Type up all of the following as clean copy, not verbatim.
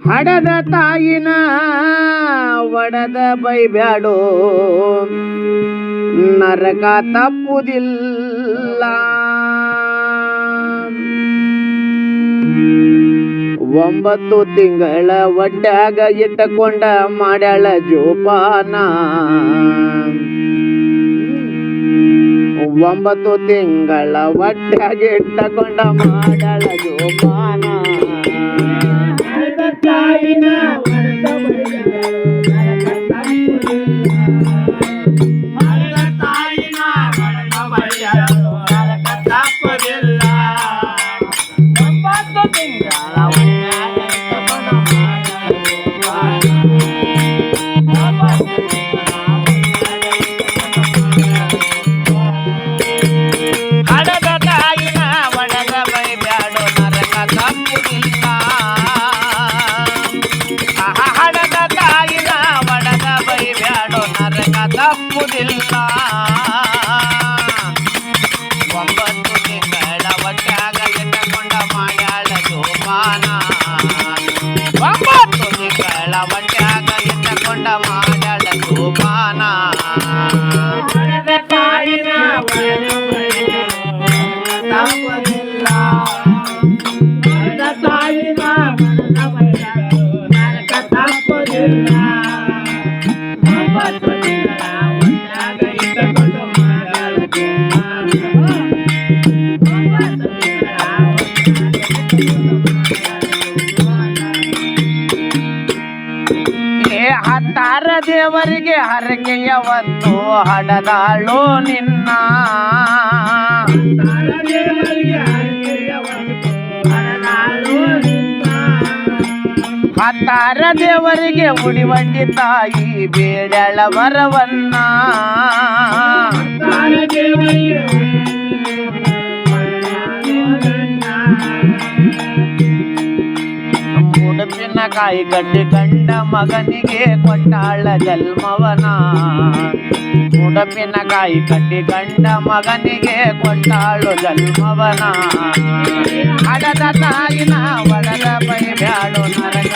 ಹಡದ ತಾಯಿನ ಒಡದ ಬೈಬ್ಯಾಡೋ ನರಕ ತಪ್ಪುದಿಲ್ಲ. 9 ತಿಂಗಳ ಒಟ್ಟಾಗ ಇಟ್ಟಕೊಂಡ ಮಾಡ್ಯಾಳ ಜೋಪಾನ. 9 ತಿಂಗಳ ಒಟ್ಟಾಗ ಇಟ್ಟಕೊಂಡ ಮಾಡ್ಯಾಳ ಜೋಪಾನ. ತಪ್ಪುದಿಲ್ಲ. 9 ತಿಂಗಳ ಒಟ್ಟಾಗ ಇಟ್ಟಕೊಂಡ ಮಾಡ್ಯಾಳ ಜೋಪಾನ. 9 ತಿಂಗಳ ಒಟ್ಟಾಗ ಇಟ್ಟಕೊಂಡ ಮಾಡ್ಯಾಳ ಜೋಪಾನ. ಹತ್ತಾರ ದೇವರಿಗೆ ಹರಕೆಯ ಹೊತ್ತು ಹಡದಾಳು ನಿನ್ನ. ಹತ್ತಾರ ದೇವರಿಗೆ ಉಡಿವಂಡಿ ತಾಯಿ ಬೇಡಳ ವರವನ್ನ. ಮುಡುಪಿನ ಕಾಯಿ ಕಟ್ಟಿ ಗಂಡ ಮಗನಿಗೆ ಕೊಟ್ಟಾಳ ಜನ್ಮವನ. ಮುಡುಪಿನ ಕಾಯಿ ಕಟ್ಟಿ ಗಂಡ ಮಗನಿಗೆ ಕೊಟ್ಟಾಳು ಜನ್ಮವನ. ಹಡದ ತಾಯಿನ ಒಡದ ಬೈಬ್ಯಾಡೋ ನರಕ.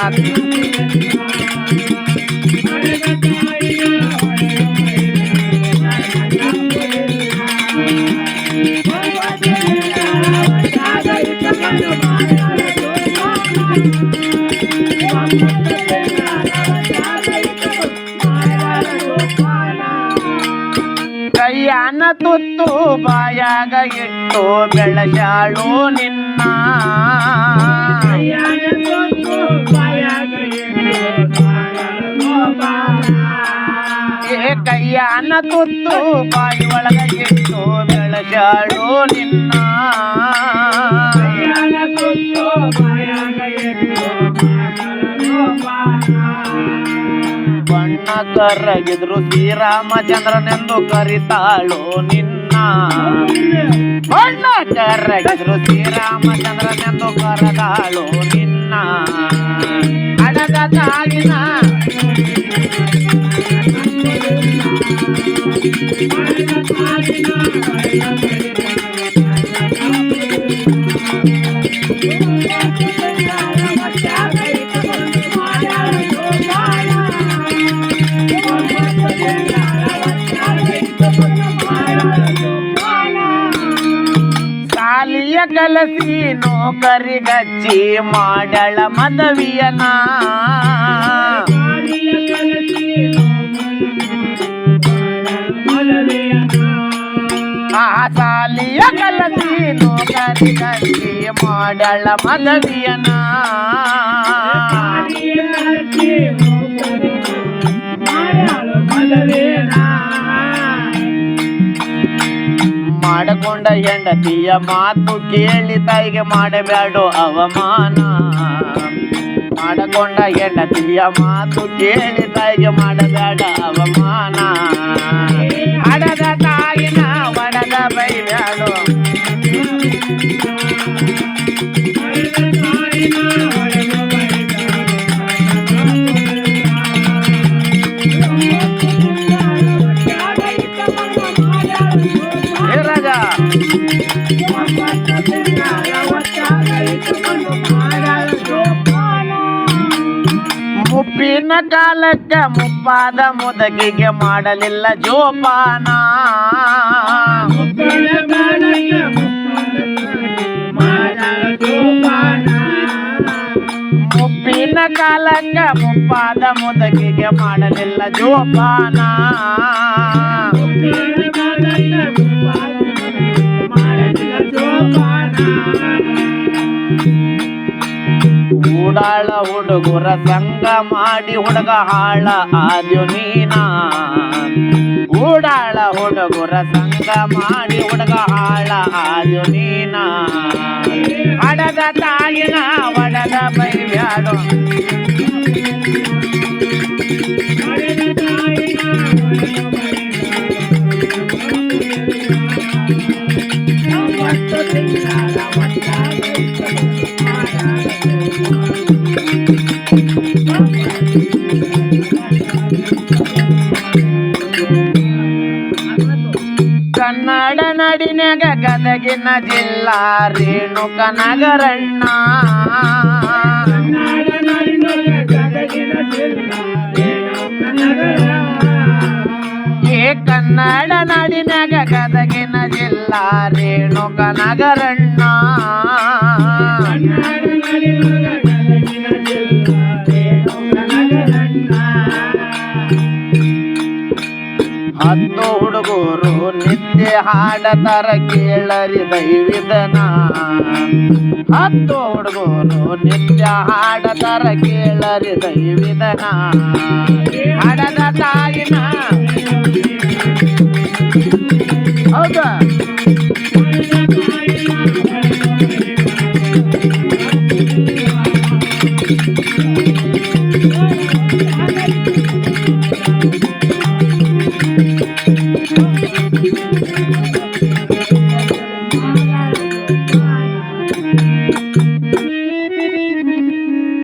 ಕೈಯಾನ ತುತ್ತು ಬಾಯಾಗ ಇಟ್ಟು ಬೆಳಸಾಳು ನಿನ್ನ. ಕೈಯಾನ ತುತ್ತು ಬಾಯಿ ಒಳಗ ಇಟ್ಟು ಬೆಳಸಾಳು ನಿನ್ನ. ಬಣ್ಣ ಕರಗಿದ್ರು ಶ್ರೀರಾಮಚಂದ್ರನೆಂದು ಕರಿತಾಳು ನಿನ್ನ. ಬಣ್ಣ ಕರಗಿದ್ರು ಶ್ರೀರಾಮಚಂದ್ರನೆಂದು ಕರೆದಾಳು ನಿನ್ನ. ಹಡದ ತಾಯಿನ ಸಾಲಿಯ ಕಲಸಿ ನೌಕರಿಗಚ್ಚಿ ಮಾಡಳ ಮದವಿಯನ. ಆ ಸಾಲಿಯ ಕಲಸಿ ನೌಕರಿಗಚ್ಚಿ ಮಾಡಳ ಮದವಿಯನ. ಮಾಡಕೊಂಡ ಹೆಂಡತಿಯ ಮಾತು ಕೇಳಿ ತಾಯಿಗೆ ಮಾಡಬೇಡೋ ಅವಮಾನ. ಮಾಡಕೊಂಡ ಹೆಂಡತಿಯ ಮಾತು ಕೇಳಿ ತಾಯಿಗೆ ಮಾಡಬೇಡ ಅವಮಾನ. ಹಡದ ತಾಯಿನ ಒಡದ ಬೈಬ್ಯಾಡೋ. ರಾಜ ಮುಪ್ಪಿನ ಕಾಲಕ್ಕ ಮುಪ್ಪಾದ ಮುದಗಿಗೆ ಮಾಡಲಿಲ್ಲ ಜೋಪಾನ ಮುಪ್ಪಿನ ಕಾಲಕ್ಕ ಮುಪ್ಪಾದ ಮುದಗಿಗೆ ಮಾಡಲಿಲ್ಲ ಜೋಪಾನ ಊಡಾಳ ಹುಡುಗರ ಸಂಗ ಮಾಡಿ ಹುಡುಗ ಹಾಳ ಆದ್ಯು ನೀನ ಊಡಾಳ ಹುಡುಗರ ಸಂಗ ಮಾಡಿ ಹುಡುಗ ಹಾಳ ಆದ್ಯು ನೀನ ಹಡದ ತಾಯಿನ ಒಡದ ಬೈಬ್ಯಾಡು ಕನ್ನಡ ನಡಿನ್ಯಾಗ ಗದಗಿನ ಜಿಲ್ಲಾ ರೇಣುಕ ನಗರಣ್ಣ ಏ ಕನ್ನಡ ನಾಡಿನ್ಯಾಗ ಗದಗಿನ ಜಿಲ್ಲಾ ರೇಣುಕ ನಗರಣ್ಣ ಹತ್ತು ಹುಡುಗರು ನಿತ್ಯ ಹಾಡತರ ಕೇಳರಿ ದೈವಿದನ ಹತ್ತು ಹುಡುಗರು ನಿತ್ಯ ಹಾಡತರ ಕೇಳರಿ ದೈವಿದನ ಹಡದ ತಾಯಿನ ಹೌದಾ